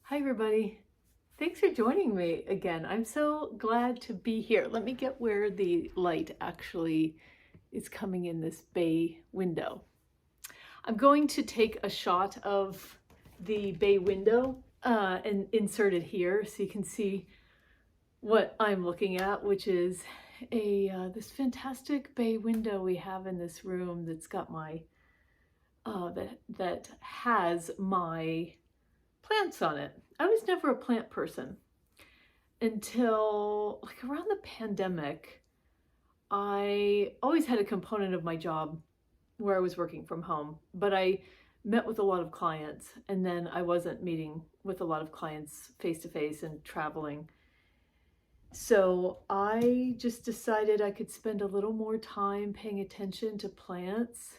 Hi everybody. Thanks for joining me again. I'm so glad to be here. Let me get where the light actually is coming in this bay window. I'm going to take a shot of the bay window and insert it here so you can see what I'm looking at, which is this fantastic bay window we have in this room that's got my that has my plants on it. I was never a plant person until like around the pandemic. I always had a component of my job where I was working from home, but I met with a lot of clients, and then I wasn't meeting with a lot of clients face to face and traveling. So I just decided I could spend a little more time paying attention to plants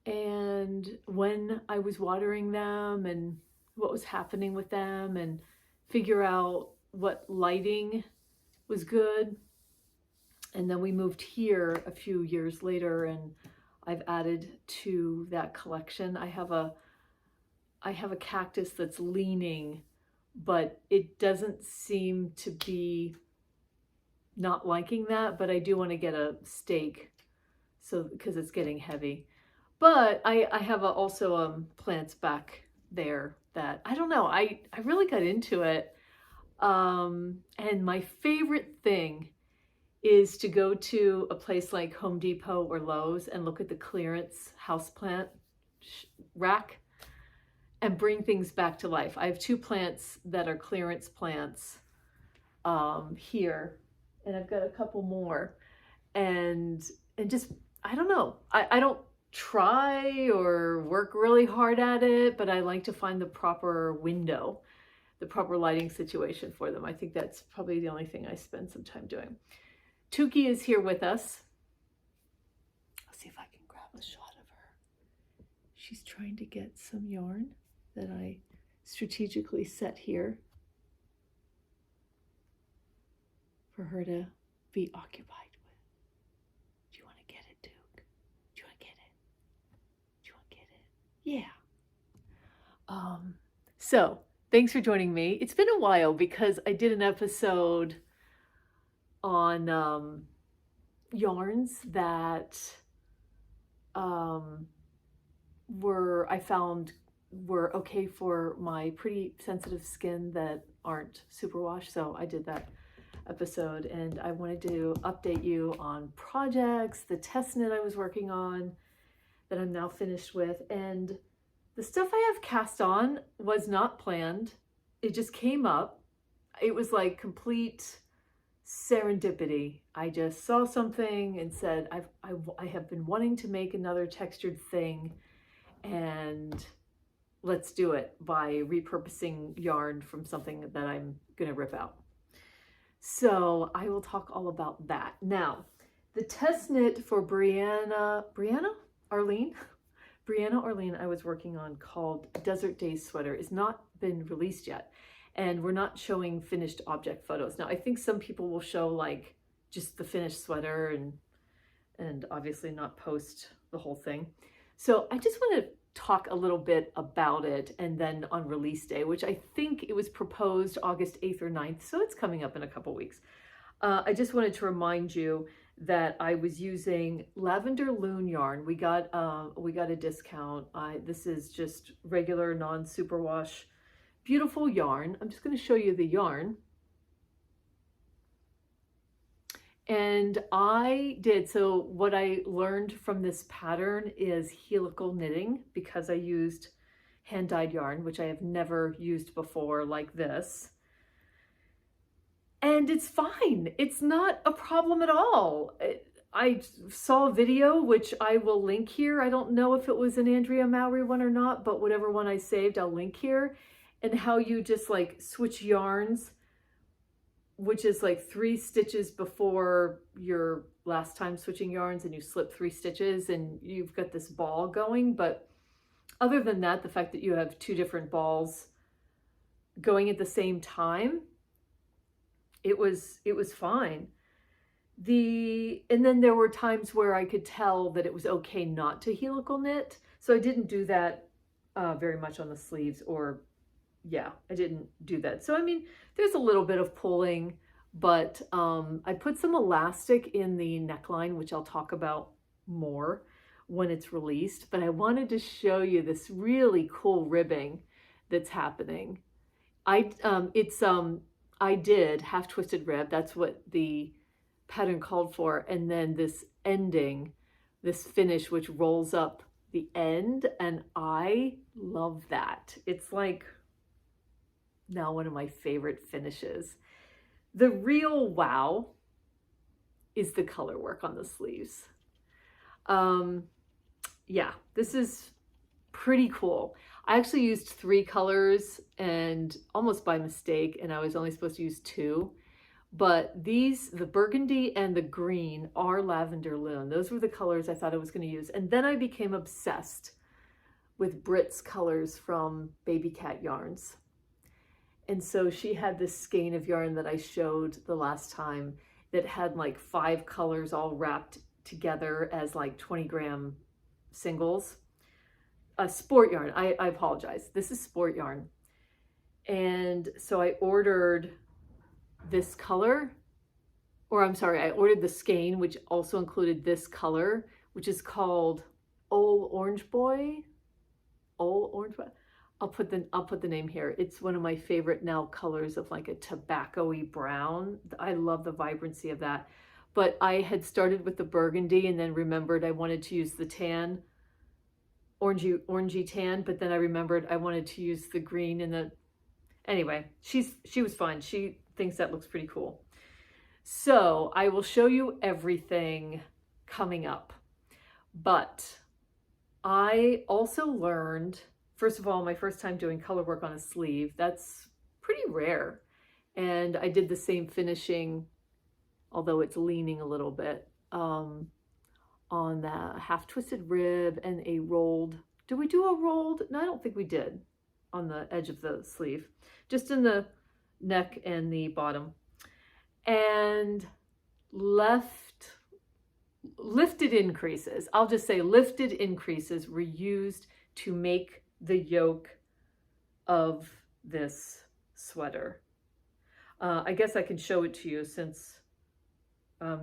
and when I was watering them and what was happening with them, and figure out what lighting was good. And then we moved here a few years later, and I've added to that collection. I have a cactus that's leaning, but it doesn't seem to be not liking that, but I do want to get a stake, so because it's getting heavy. But I have also plants back there that I don't know. I really got into it. And my favorite thing is to go to a place like Home Depot or Lowe's and look at the clearance houseplant rack and bring things back to life. I have two plants that are clearance plants here, and I've got a couple more. And just, I don't know. I don't try or work really hard at it, but I like to find the proper window, the proper lighting situation for them. I think that's probably the only thing I spend some time doing. Tuki is here with us. I'll see if I can grab a shot of her. She's trying to get some yarn that I strategically set here for her to be occupied. Yeah. So thanks for joining me. It's been a while because I did an episode on yarns that I found were okay for my pretty sensitive skin that aren't superwash. So I did that episode, and I wanted to update you on projects, the test knit I was working on that I'm now finished with. And the stuff I have cast on was not planned. It just came up. It was like complete serendipity. I just saw something and said, I have been wanting to make another textured thing, and let's do it by repurposing yarn from something that I'm gonna rip out. So I will talk all about that. Now, the test knit for Brianna Arlene I was working on, called Desert Days Sweater, is not been released yet, and we're not showing finished object photos. Now I think some people will show like just the finished sweater and obviously not post the whole thing. So I just want to talk a little bit about it, and then on release day, which I think it was proposed August 8th or 9th, so it's coming up in a couple weeks. I just wanted to remind you that I was using lavender loon yarn. We got a discount. This is just regular non-superwash, beautiful yarn. I'm just going to show you the yarn. And so what I learned from this pattern is helical knitting, because I used hand-dyed yarn, which I have never used before like this. And it's fine. It's not a problem at all. I saw a video, which I will link here. I don't know if it was an Andrea Mowry one or not, but whatever one I saved, I'll link here. And how you just like switch yarns, which is like 3 stitches before your last time switching yarns, and you slip 3 stitches and you've got this ball going. But other than that, the fact that you have 2 different balls going at the same time, it was fine. And then there were times where I could tell that it was okay not to helical knit. So I didn't do that very much on the sleeves or yeah, I didn't do that. So, I mean, there's a little bit of pulling, but I put some elastic in the neckline, which I'll talk about more when it's released. But I wanted to show you this really cool ribbing that's happening. I did half twisted rib. That's what the pattern called for. And then this ending, this finish, which rolls up the end. And I love that. It's like now one of my favorite finishes. The real wow is the color work on the sleeves. Yeah, this is pretty cool. I actually used 3 colors and almost by mistake, and I was only supposed to use 2. But these, the burgundy and the green, are lavender loon. Those were the colors I thought I was going to use. And then I became obsessed with Brit's colors from Baby Cat Yarns. And so she had this skein of yarn that I showed the last time that had like 5 colors all wrapped together as like 20-gram singles. A sport yarn. I apologize. This is sport yarn. And so I ordered this color, or I'm sorry, I ordered the skein, which also included this color, which is called Old Orange Boy. Old Orange Boy. I'll put the name here. It's one of my favorite now colors of like a tobacco-y brown. I love the vibrancy of that. But I had started with the burgundy and then remembered I wanted to use the tan, orangey tan, but then I remembered I wanted to use the green and the, anyway, she was fine. She thinks that looks pretty cool. So I will show you everything coming up. But I also learned, first of all, my first time doing color work on a sleeve, that's pretty rare. And I did the same finishing, although it's leaning a little bit, on the half twisted rib and a rolled, did we do a rolled? No, I don't think we did on the edge of the sleeve, just in the neck and the bottom. And lifted increases, I'll just say lifted increases were used to make the yoke of this sweater. I guess I can show it to you since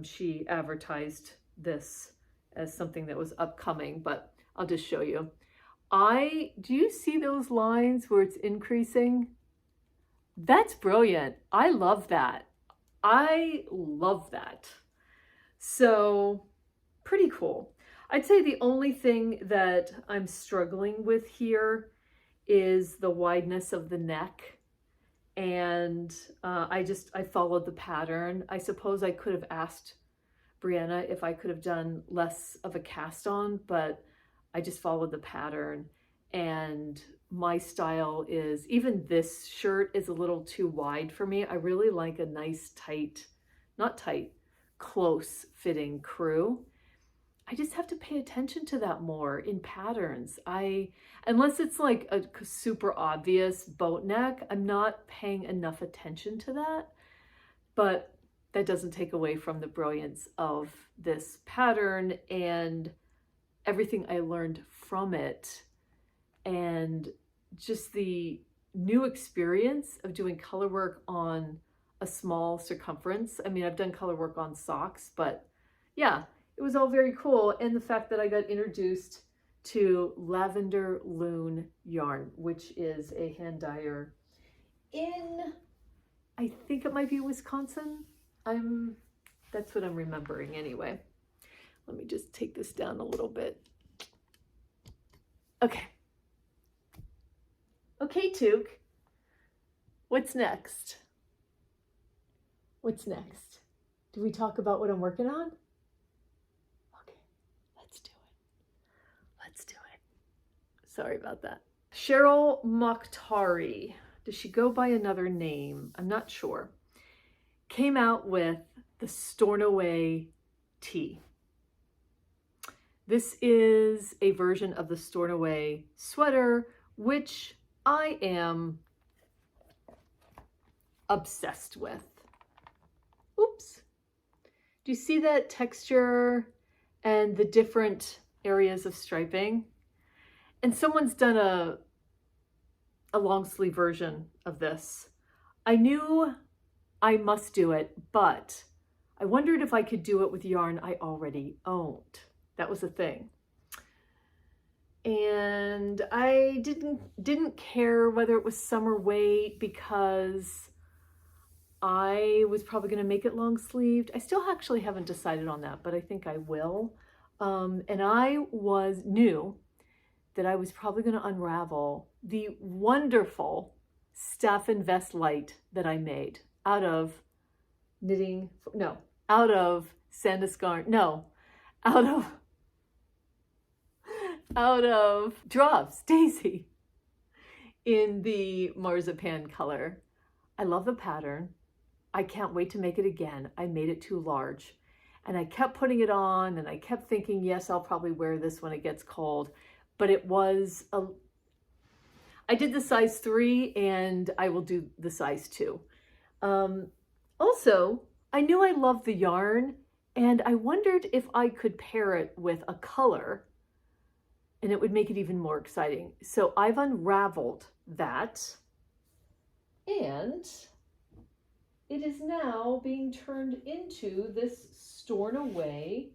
she advertised this as something that was upcoming, but I'll just show you. Do you see those lines where it's increasing? That's brilliant. I love that. I love that. So pretty cool. I'd say the only thing that I'm struggling with here is the wideness of the neck. And I followed the pattern. I suppose I could have asked Brianna if I could have done less of a cast on, but I just followed the pattern. And my style is, even this shirt is a little too wide for me. I really like a nice tight, not tight, close fitting crew. I just have to pay attention to that more in patterns. Unless it's like a super obvious boat neck, I'm not paying enough attention to that. But that doesn't take away from the brilliance of this pattern and everything I learned from it, and just the new experience of doing color work on a small circumference. I mean, I've done color work on socks, but yeah, it was all very cool. And the fact that I got introduced to lavender loon yarn, which is a hand dyer in, I think it might be Wisconsin. That's what I'm remembering anyway. Let me just take this down a little bit. Okay. Okay, Took. What's next? What's next? Do we talk about what I'm working on? Okay, let's do it. Let's do it. Sorry about that. Cheryl Mokthari. Does she go by another name? I'm not sure. Came out with the Stornoway tee. This is a version of the Stornoway sweater, which I am obsessed with. Oops. Do you see that texture and the different areas of striping? And someone's done a long sleeve version of this. I knew I must do it, but I wondered if I could do it with yarn I already owned. That was the thing. And I didn't care whether it was summer weight because I was probably going to make it long sleeved. I still actually haven't decided on that, but I think I will. And I knew that I was probably going to unravel the wonderful Staff and Vest Light that I made out of Sanduskarn, out of Drops Daisy in the marzipan color. I love the pattern. I can't wait to make it again. I made it too large and I kept putting it on and I kept thinking, yes, I'll probably wear this when it gets cold, but I did the size 3 and I will do the size 2. Also, I knew I loved the yarn and I wondered if I could pair it with a color and it would make it even more exciting. So I've unraveled that and it is now being turned into this Stornoway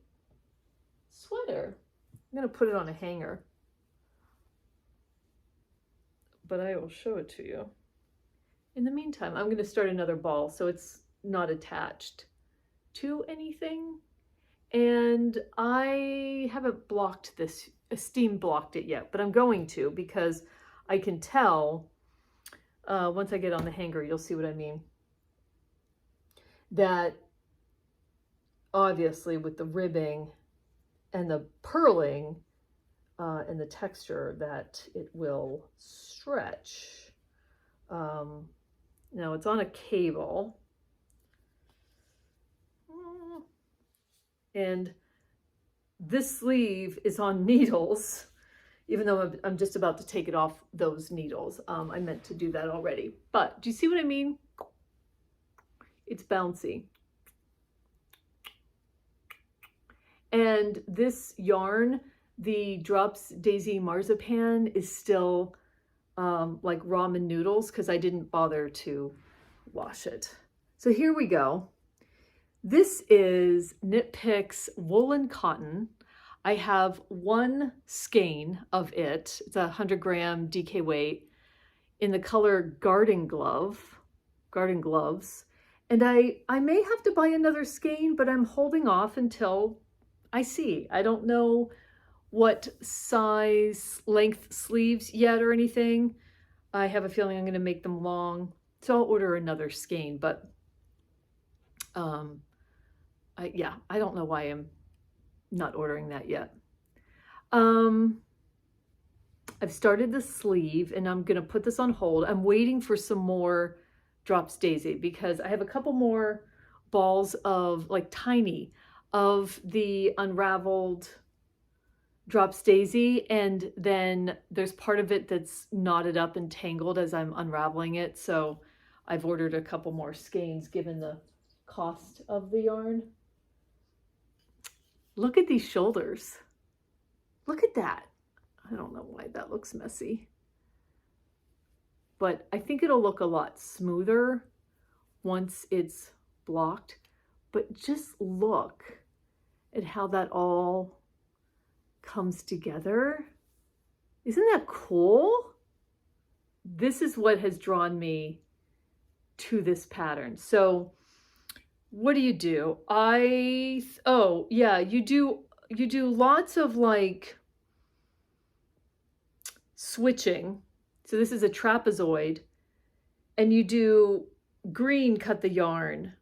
sweater. I'm going to put it on a hanger, but I will show it to you. In the meantime, I'm going to start another ball so it's not attached to anything. And I haven't blocked this, steam blocked it yet, but I'm going to because I can tell once I get on the hanger, you'll see what I mean. That obviously with the ribbing and the purling and the texture that it will stretch. Now it's on a cable and this sleeve is on needles, even though I'm just about to take it off those needles. I meant to do that already, but do you see what I mean? It's bouncy. And this yarn, the Drops Daisy Marzipan, is still like ramen noodles because I didn't bother to wash it. So here we go. This is Knit Picks Woolen Cotton. I have one skein of it. It's a 100-gram DK weight in the color Garden Gloves. And I may have to buy another skein, but I'm holding off until I see. I don't know what size length sleeves yet or anything. I have a feeling I'm going to make them long, so I'll order another skein, but I don't know why I'm not ordering that yet. I've started the sleeve and I'm going to put this on hold. I'm waiting for some more Drops Daisy because I have a couple more balls of like tiny of the unraveled Drops Daisy, and then there's part of it that's knotted up and tangled as I'm unraveling it. So I've ordered a couple more skeins given the cost of the yarn. Look at these shoulders. Look at that. I don't know why that looks messy, but I think it'll look a lot smoother once it's blocked. But just look at how that all comes together. Isn't that cool? This is what has drawn me to this pattern. So what do? You do lots of like switching. So this is a trapezoid and you do green, cut the yarn,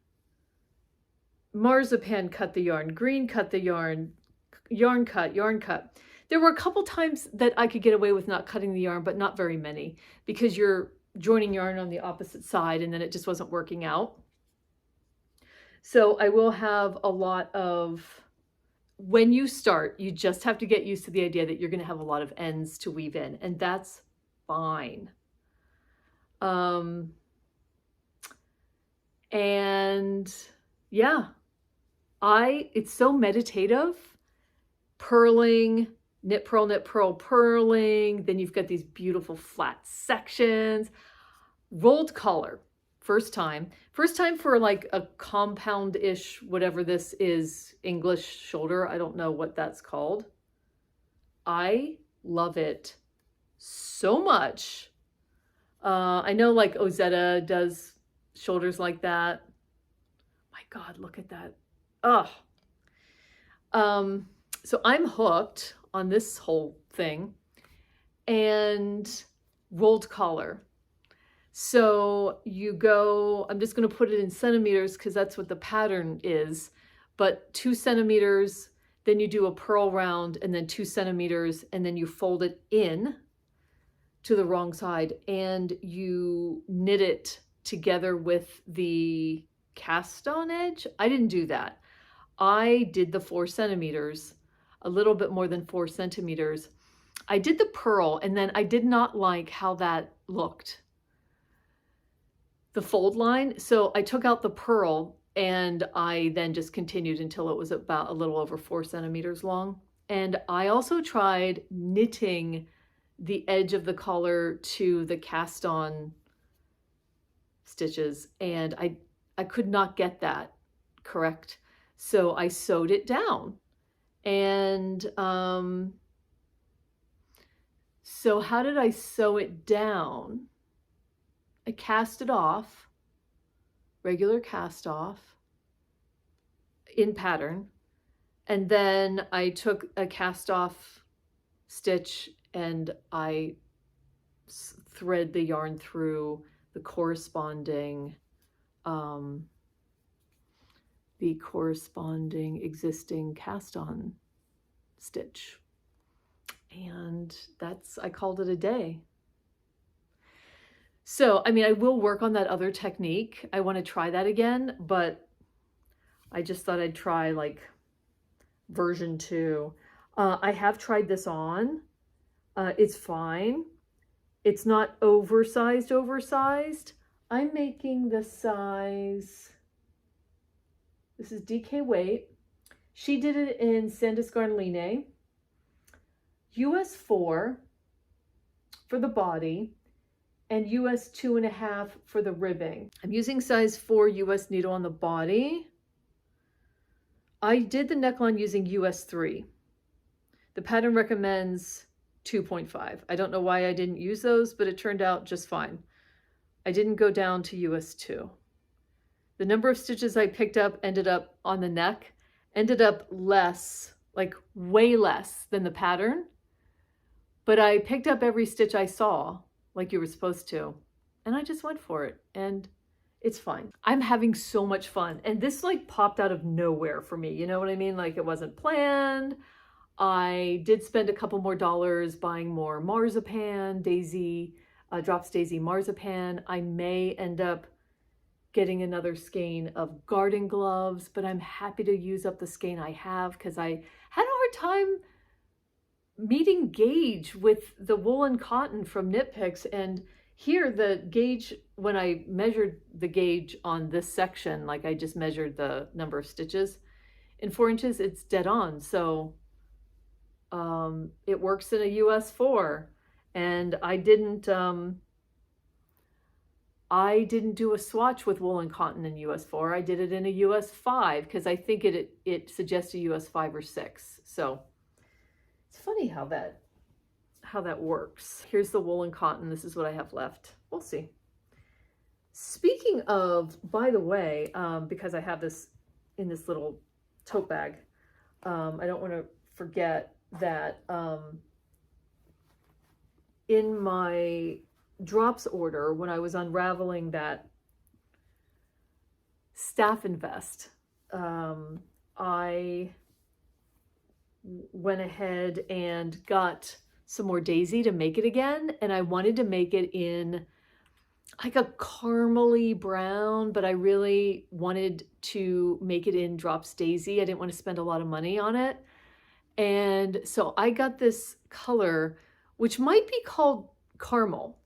marzipan, cut the yarn, green, cut the yarn, yarn cut. There were a couple times that I could get away with not cutting the yarn, but not very many because you're joining yarn on the opposite side and then it just wasn't working out. So I will have a lot of, when you start, you just have to get used to the idea that you're going to have a lot of ends to weave in, and that's fine. And yeah, it's so meditative, purling, knit, purl, purling. Then you've got these beautiful flat sections. Rolled collar, first time for like a compound-ish, whatever this is, English shoulder. I don't know what that's called. I love it so much. I know like Ozetta does shoulders like that. My God, look at that. Ugh. So I'm hooked on this whole thing. And rolled collar. So you go, I'm just going to put it in centimeters because that's what the pattern is, but 2 centimeters, then you do a purl round, and then 2 centimeters, and then you fold it in to the wrong side, and you knit it together with the cast-on edge. I didn't do that. I did the 4 centimeters, a little bit more than 4 centimeters. I did the purl, and then I did not like how that looked, the fold line. So I took out the purl, and I then just continued until it was about a little over 4 centimeters long. And I also tried knitting the edge of the collar to the cast-on stitches, and I could not get that correct. So I sewed it down. And so how did I sew it down? I cast it off, regular cast off in pattern. And then I took a cast off stitch and I thread the yarn through the corresponding existing cast-on stitch. And I called it a day. So, I mean, I will work on that other technique. I want to try that again, but I just thought I'd try like version 2. I have tried this on. It's fine. It's not oversized. I'm making the size, this is DK weight. She did it in Sandusgarn Laine. US 4 for the body and US 2.5 for the ribbing. I'm using size 4 US needle on the body. I did the neckline using US 3. The pattern recommends 2.5. I don't know why I didn't use those, but it turned out just fine. I didn't go down to US 2. The number of stitches I picked up ended up on the neck, ended up less, like way less than the pattern. But I picked up every stitch I saw, like you were supposed to. And I just went for it. And it's fine. I'm having so much fun. And this like popped out of nowhere for me. You know what I mean? Like it wasn't planned. I did spend a couple more dollars buying more marzipan, Drops Daisy marzipan. I may end up getting another skein of garden gloves, but I'm happy to use up the skein I have because I had a hard time meeting gauge with the wool and cotton from Knit Picks. And here the gauge, when I measured the gauge on this section, like I just measured the number of stitches in 4 inches, it's dead on. So it works in a US 4. And I didn't do a swatch with wool and cotton in US 4. I did it in a US 5 because I think it suggests a US 5 or 6. So it's funny how that works. Here's the wool and cotton. This is what I have left. We'll see. Speaking of, by the way, because I have this in this little tote bag, I don't want to forget that in my drops order, when I was unraveling that staff and vest, I went ahead and got some more daisy to make it again. And I wanted to make it in like a caramely brown, but I really wanted to make it in Drops Daisy. I didn't want to spend a lot of money on it. And so I got this color, which might be called caramel.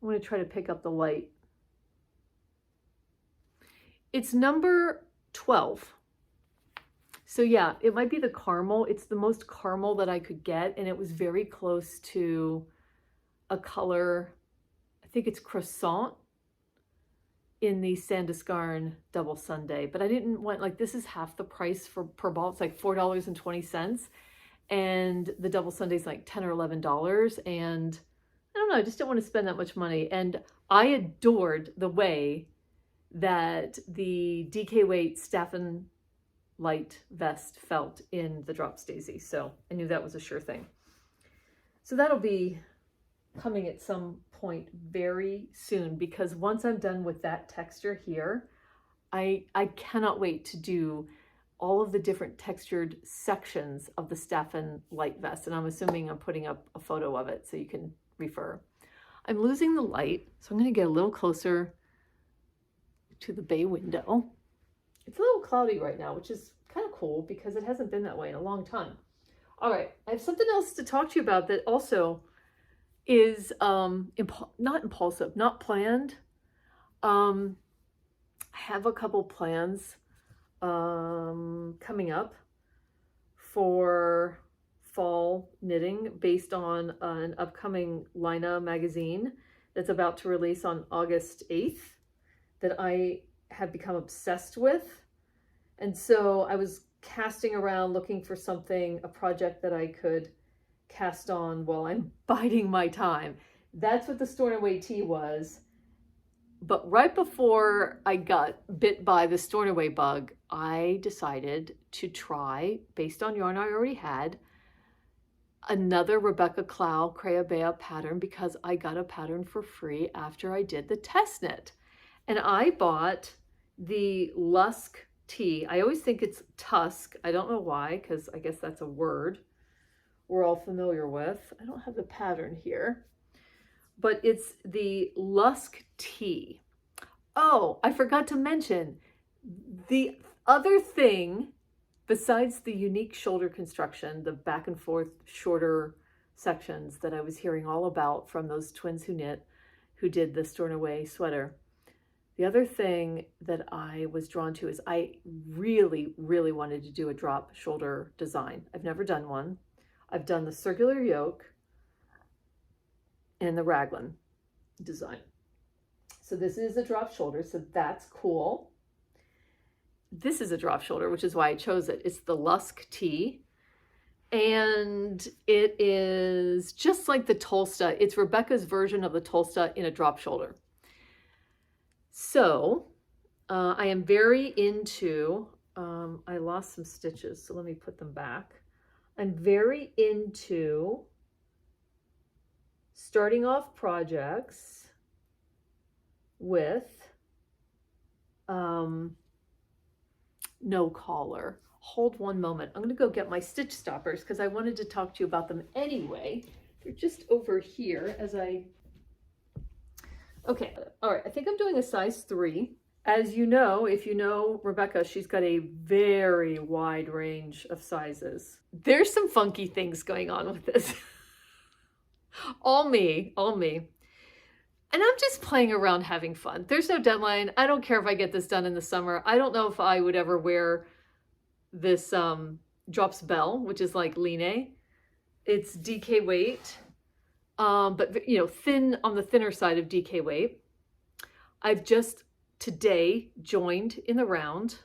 I'm going to try to pick up the light. It's number 12. So yeah, it might be the caramel. It's the most caramel that I could get, and it was very close to a color, I think it's croissant in the Sanduskarn double sundae, but I didn't want, like, this is half the price for per ball. It's like $4.20, and the double sundae is like $10 or $11, and I don't know, I just don't want to spend that much money. And I adored the way that the DK weight Staffen light vest felt in the Drops Daisy, so I knew that was a sure thing. So that'll be coming at some point very soon, because once I'm done with that texture here, I cannot wait to do all of the different textured sections of the Staffen light vest, and I'm assuming I'm putting up a photo of it so you can refer. I'm losing the light, so I'm going to get a little closer to the bay window. It's a little cloudy right now, which is kind of cool because it hasn't been that way in a long time. All right, I have something else to talk to you about that also is not impulsive, not planned. I have a couple plans coming up for fall knitting based on an upcoming Laine magazine that's about to release on August 8th that I have become obsessed with. And so I was casting around looking for something, a project that I could cast on while I'm biding my time. That's what the Stornoway tea was. But right before I got bit by the Stornoway bug, I decided to try, based on yarn I already had, another Rebecca Clow Crayabea pattern, because I got a pattern for free after I did the test knit. And I bought the Lusk tea. I always think it's Tusk. I don't know why, because I guess that's a word we're all familiar with. I don't have the pattern here, but it's the Lusk tea. Oh, I forgot to mention the other thing besides the unique shoulder construction, the back and forth shorter sections that I was hearing all about from those twins who did the Stornoway sweater. The other thing that I was drawn to is I really, really wanted to do a drop shoulder design. I've never done one. I've done the circular yoke and the raglan design. So this is a drop shoulder, so that's cool. This is a drop shoulder, which is why I chose it. It's the Lusk tee, and it is just like the Tolsta. It's Rebecca's version of the Tolsta in a drop shoulder. So I am very into, I lost some stitches, so let me put them back. I'm very into starting off projects with no collar. Hold one moment. I'm going to go get my stitch stoppers because I wanted to talk to you about them anyway. They're just over here as I... Okay, all right, I think I'm doing a size 3. As you know, if you know Rebecca, she's got a very wide range of sizes. There's some funky things going on with this. All me. And I'm just playing around, having fun. There's no deadline. I don't care if I get this done in the summer. I don't know if I would ever wear this Drops Bell, which is like Laine. It's DK weight, but you know, thin, on the thinner side of DK weight. I've just today joined in the round,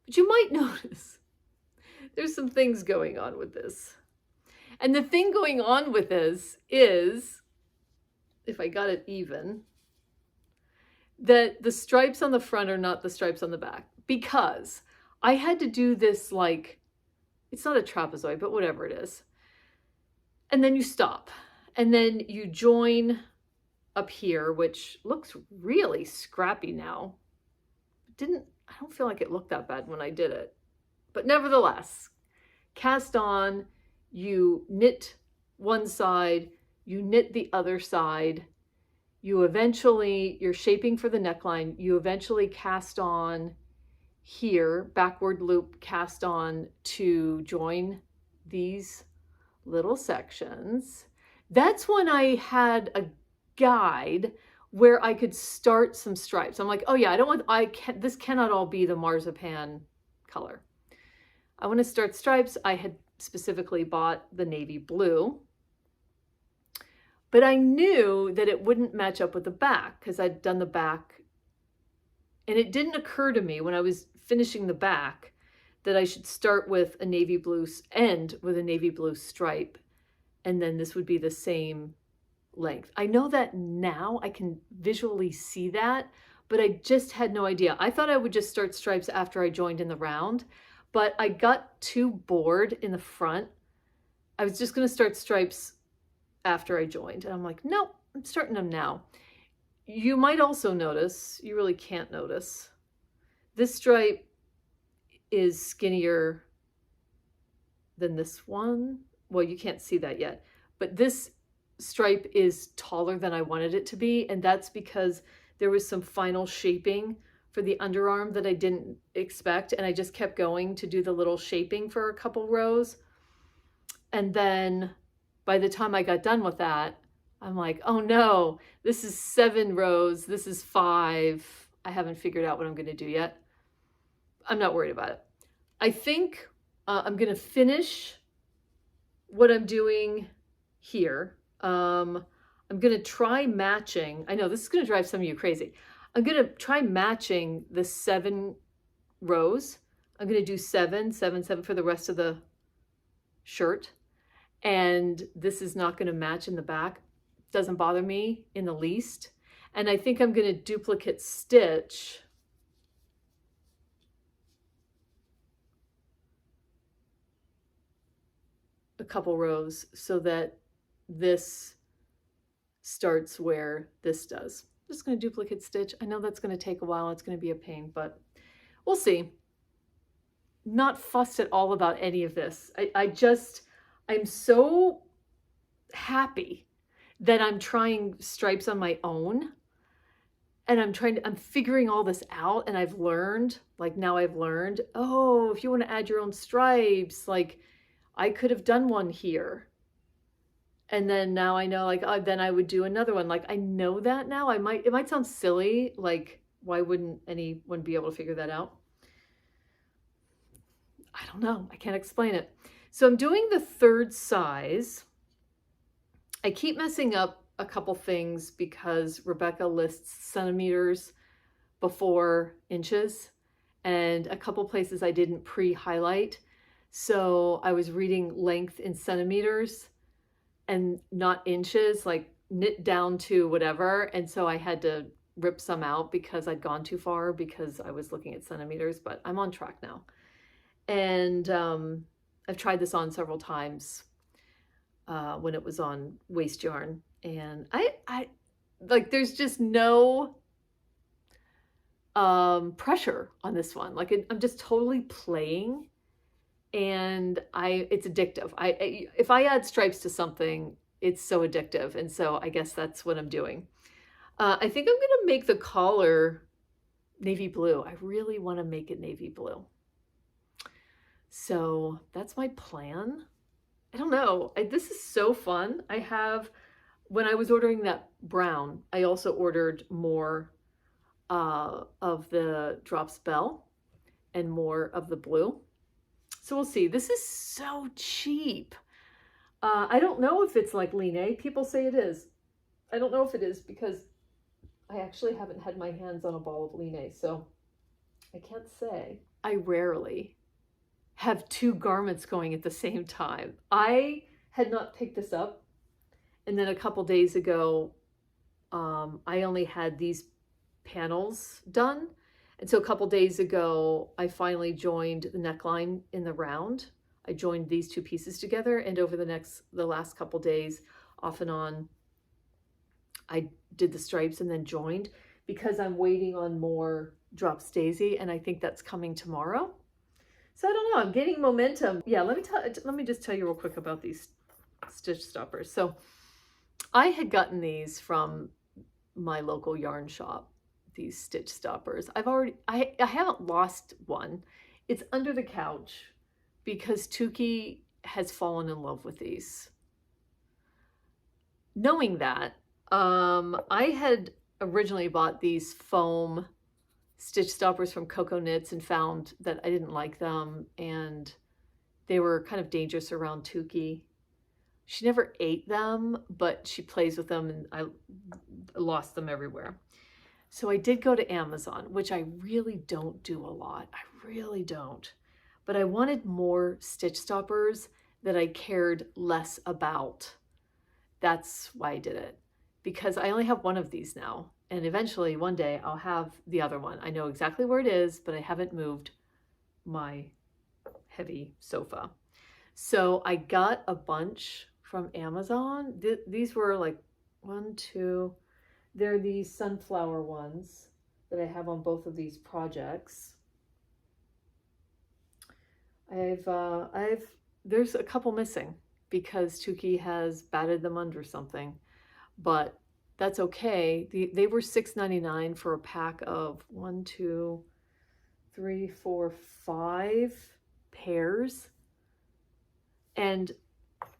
but you might notice there's some things going on with this. And the thing going on with this is, if I got it even, that the stripes on the front are not the stripes on the back, because I had to do this, like, it's not a trapezoid, but whatever it is. And then you stop, and then you join up here, which looks really scrappy now. I don't feel like it looked that bad when I did it. But nevertheless, cast on, you knit one side, you knit the other side, you're shaping for the neckline, you eventually cast on here, backward loop, cast on to join these little sections. That's when I had a guide where I could start some stripes. I'm like, oh yeah, this cannot all be the marzipan color. I want to start stripes. I had specifically bought the navy blue, but I knew that it wouldn't match up with the back because I'd done the back, and it didn't occur to me when I was finishing the back that I should start with a navy blue, end with a navy blue stripe, and then this would be the same length. I know that now, I can visually see that, but I just had no idea. I thought I would just start stripes after I joined in the round, but I got too bored in the front. I was just going to start stripes after I joined, and I'm like, no, I'm starting them now. You might also notice, you really can't notice, this stripe is skinnier than this one. Well, you can't see that yet, but this stripe is taller than I wanted it to be, and that's because there was some final shaping for the underarm that I didn't expect, and I just kept going to do the little shaping for a couple rows, and then by the time I got done with that, I'm like, oh no, this is 7 rows, this is 5. I haven't figured out what I'm going to do yet. I'm not worried about it. I think I'm going to finish what I'm doing here. I'm going to try matching. I know this is going to drive some of you crazy. I'm going to try matching the 7 rows. I'm going to do 7, 7, 7 for the rest of the shirt. And this is not going to match in the back. Doesn't bother me in the least. And I think I'm going to duplicate stitch a couple rows so that this starts where this does. I'm just going to duplicate stitch. I know that's going to take a while. It's going to be a pain, but we'll see. Not fussed at all about any of this. I'm so happy that I'm trying stripes on my own, and I'm figuring all this out, and I've learned, oh, if you want to add your own stripes, like I could have done one here. And then now I know, like, oh, then I would do another one. Like, I know that now. It might sound silly. Like, why wouldn't anyone be able to figure that out? I don't know. I can't explain it. So I'm doing the 3rd size. I keep messing up a couple things because Rebecca lists centimeters before inches, and a couple places I didn't pre-highlight. So I was reading length in centimeters and not inches, like knit down to whatever. And so I had to rip some out because I'd gone too far because I was looking at centimeters, but I'm on track now. And I've tried this on several times when it was on waste yarn. And I like, there's just no pressure on this one. Like I'm just totally playing. And it's addictive. If I add stripes to something, it's so addictive. And so I guess that's what I'm doing. I think I'm going to make the collar navy blue. I really want to make it navy blue. So that's my plan. I don't know. This is so fun. When I was ordering that brown, I also ordered more of the drop spell and more of the blue. So we'll see. This is so cheap. I don't know if it's like Laine. People say it is. I don't know if it is because I actually haven't had my hands on a ball of Laine, so I can't say. I rarely have 2 garments going at the same time. I had not picked this up, and then a couple days ago, I only had these panels done. And so a couple days ago, I finally joined the neckline in the round. I joined these 2 pieces together, and over the last couple days, off and on, I did the stripes and then joined because I'm waiting on more drops daisy, and I think that's coming tomorrow. So I don't know, I'm gaining momentum. Yeah, let me just tell you real quick about these stitch stoppers. So I had gotten these from my local yarn shop. These stitch stoppers. I haven't lost one. It's under the couch because Tuki has fallen in love with these. Knowing that, I had originally bought these foam stitch stoppers from Coco Knits and found that I didn't like them, and They were kind of dangerous around Tukey. She never ate them, but she plays with them, and I lost them everywhere. So I did go to Amazon, which I really don't do a lot. I really don't. But I wanted more stitch stoppers that I cared less about. That's why I did it, because I only have one of these now. And eventually one day I'll have the other one. I know exactly where it is, but I haven't moved my heavy sofa. So I got a bunch from Amazon. These were like 1, 2, they're these sunflower ones that I have on both of these projects. There's a couple missing because Tukey has batted them under something, but that's okay. They were $6.99 for a pack of 1, 2, 3, 4, 5 pairs. And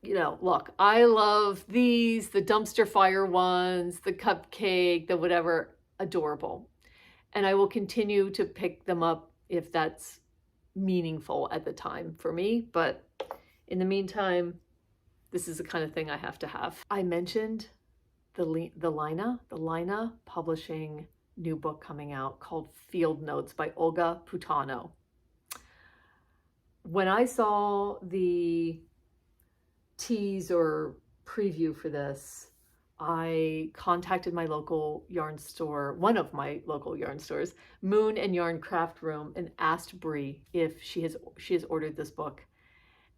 you know, look, I love these, the dumpster fire ones, the cupcake, the whatever, adorable. And I will continue to pick them up if that's meaningful at the time for me. But in the meantime, this is the kind of thing I have to have. I mentioned the Laine publishing new book coming out called Field Notes by Olga Putano. When I saw the tease or preview for this, I contacted my local yarn store, one of my local yarn stores, Moon and Yarn Craft Room, and asked Brie if she has ordered this book,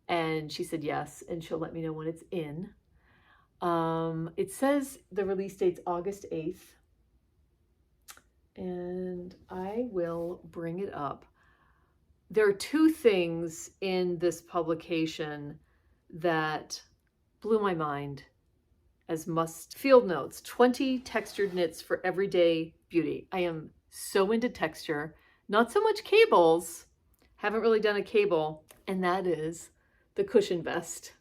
and she said yes, and she'll let me know when it's in. It says the release date's August 8th, and I will bring it up. There are 2 things in this publication that blew my mind as must. Field Notes, 20 textured knits for everyday beauty. I am so into texture, not so much cables. Haven't really done a cable, and that is the cushion vest.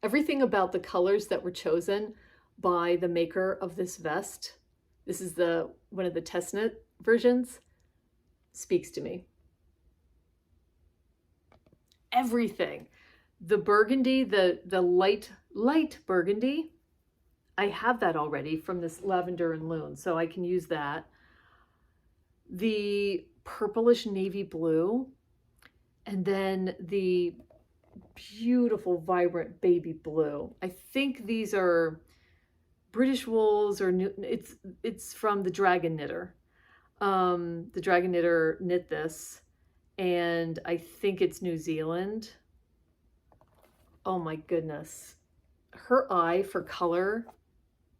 Everything about the colors that were chosen by the maker of this vest, this is one of the test knit versions, speaks to me. Everything. The burgundy, the light burgundy, I have that already from this lavender and loon, so I can use that. The purplish navy blue, and then the beautiful vibrant baby blue. I think these are British wools, or it's from the Dragon Knitter. The Dragon Knitter knit this, and I think it's New Zealand. Oh my goodness. Her eye for color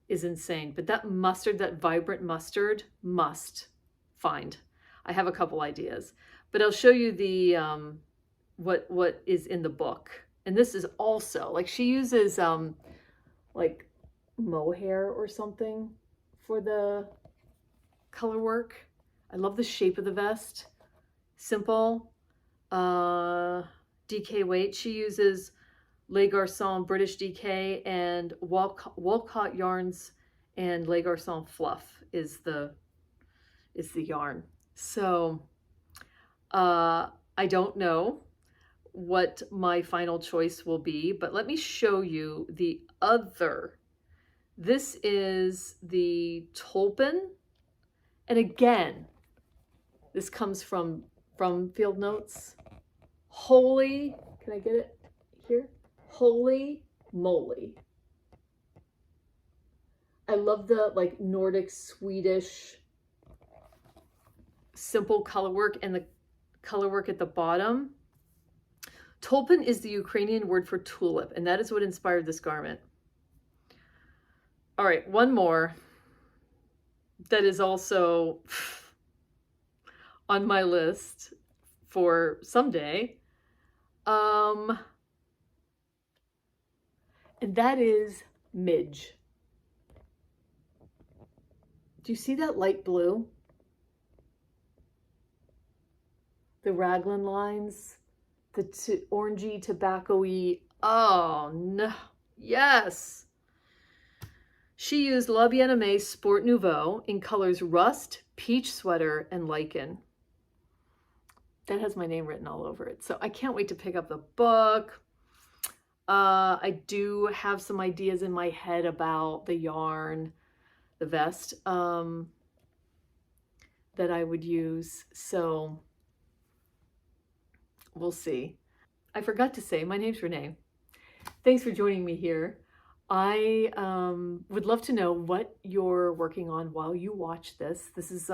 is insane, but that mustard, that vibrant mustard, must find. I have a couple ideas, but I'll show you the what is in the book. And this is also, like, she uses like mohair or something for the color work. I love the shape of the vest. Simple. DK weight. She uses Les Garçons British DK, and Walcott yarns, and Les Garçons fluff is the yarn. So I don't know what my final choice will be, but let me show you the other. This is the Tulpen, and again, this comes from Field Notes. Holy, can I get it here? Holy moly. I love the like Nordic Swedish simple color work, and the color work at the bottom. Tulpen is the Ukrainian word for tulip, and that is what inspired this garment. All right, one more that is also on my list for someday. And that is Midge. Do you see that light blue? The raglan lines, the orangey, tobacco-y. Oh no, yes. She used La Bien-Aimée Sport Nouveau in colors Rust, Peach Sweater, and Lichen. that has my name written all over it. So I can't wait to pick up the book. I do have some ideas in my head about the yarn, the vest, that I would use. So we'll see. I forgot to say, my name's Renee. Thanks for joining me here. I would love to know what you're working on while you watch this. This is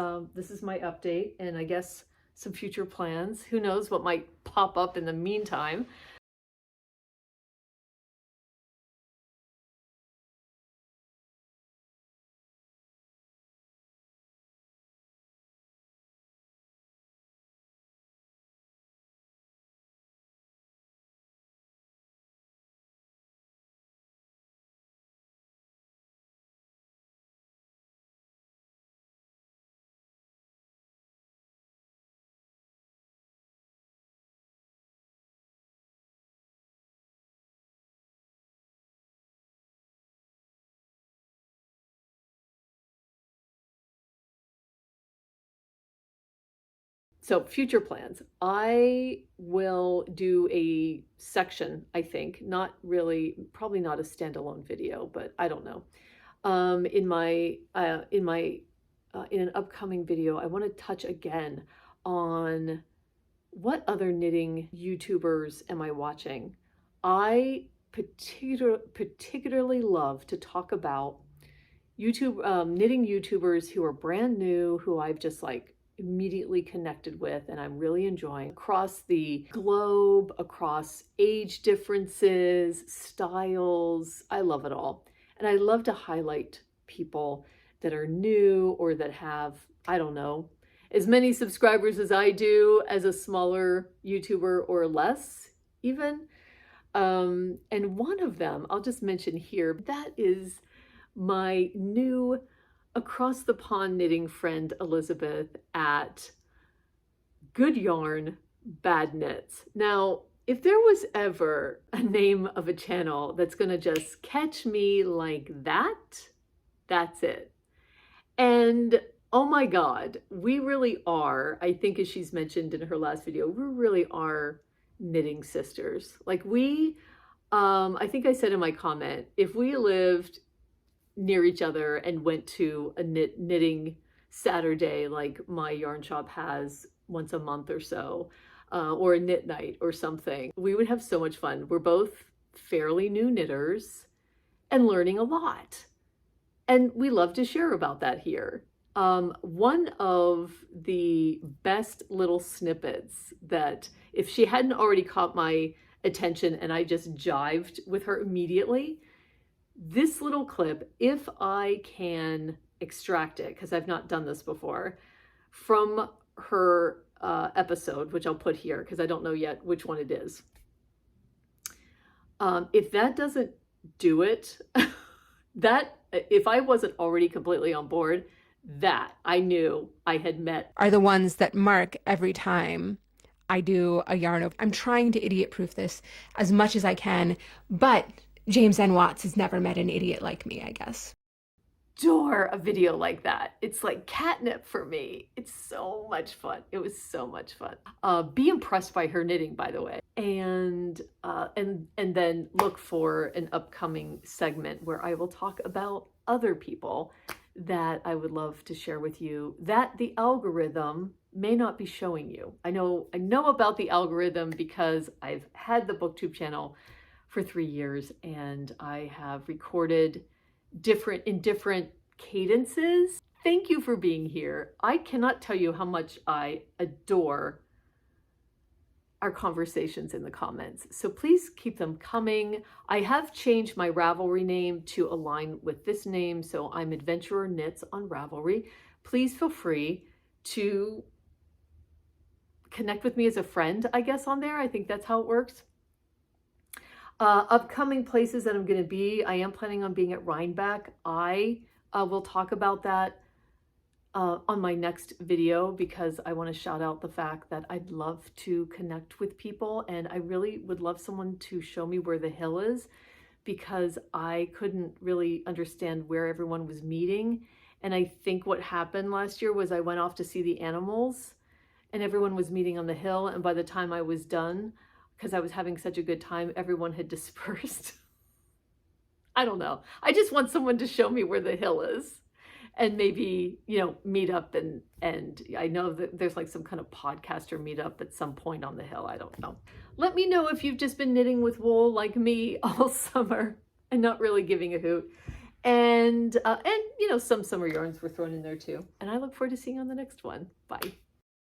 my update, and I guess some future plans. Who knows what might pop up in the meantime. So future plans. I will do a section, I think, not really, probably not a standalone video, but I don't know. In an upcoming video, I want to touch again on what other knitting YouTubers am I watching. I particularly love to talk about knitting YouTubers who are brand new, who I've just like immediately connected with and I'm really enjoying, across the globe, across age differences, styles. I love it all. And I love to highlight people that are new or that have, I don't know, as many subscribers as I do as a smaller YouTuber or less even. And one of them I'll just mention here, that is my new across the pond knitting friend Elizabeth at Good Yarn Bad Knits. Now, if there was ever a name of a channel that's going to just catch me like that, that's it. And oh my God, we really are, I think as she's mentioned in her last video, we really are knitting sisters. Like I think I said in my comment, if we lived near each other and went to a knitting Saturday like my yarn shop has once a month or so, or a knit night or something, we would have so much fun. We're both fairly new knitters and learning a lot. And we love to share about that here. One of the best little snippets that, if she hadn't already caught my attention and I just jived with her immediately, this little clip, if I can extract it, because I've not done this before, from her episode, which I'll put here because I don't know yet which one it is. If that doesn't do it, that if I wasn't already completely on board, that I knew I had met are the ones that mark every time I do a yarn over. I'm trying to idiot proof this as much as I can, but James N. Watts has never met an idiot like me, I guess. Adore a video like that. It's like catnip for me. It's so much fun. It was so much fun. Be impressed by her knitting, by the way, and then look for an upcoming segment where I will talk about other people that I would love to share with you that the algorithm may not be showing you. I know about the algorithm because I've had the BookTube channel for 3 years and I have recorded in different cadences. Thank you for being here. I cannot tell you how much I adore our conversations in the comments. So please keep them coming. I have changed my Ravelry name to align with this name. So I'm Adventurer Knits on Ravelry. Please feel free to connect with me as a friend, I guess, on there. I think that's how it works. Upcoming places that I'm going to be, I am planning on being at Rhinebeck. I will talk about that on my next video because I want to shout out the fact that I'd love to connect with people and I really would love someone to show me where the hill is because I couldn't really understand where everyone was meeting. And I think what happened last year was I went off to see the animals and everyone was meeting on the hill. And by the time I was done, because I was having such a good time, everyone had dispersed. I don't know. I just want someone to show me where the hill is and maybe, meet up. And I know that there's like some kind of podcaster meetup at some point on the hill. I don't know. Let me know if you've just been knitting with wool like me all summer and not really giving a hoot. And some summer yarns were thrown in there too. And I look forward to seeing you on the next one. Bye.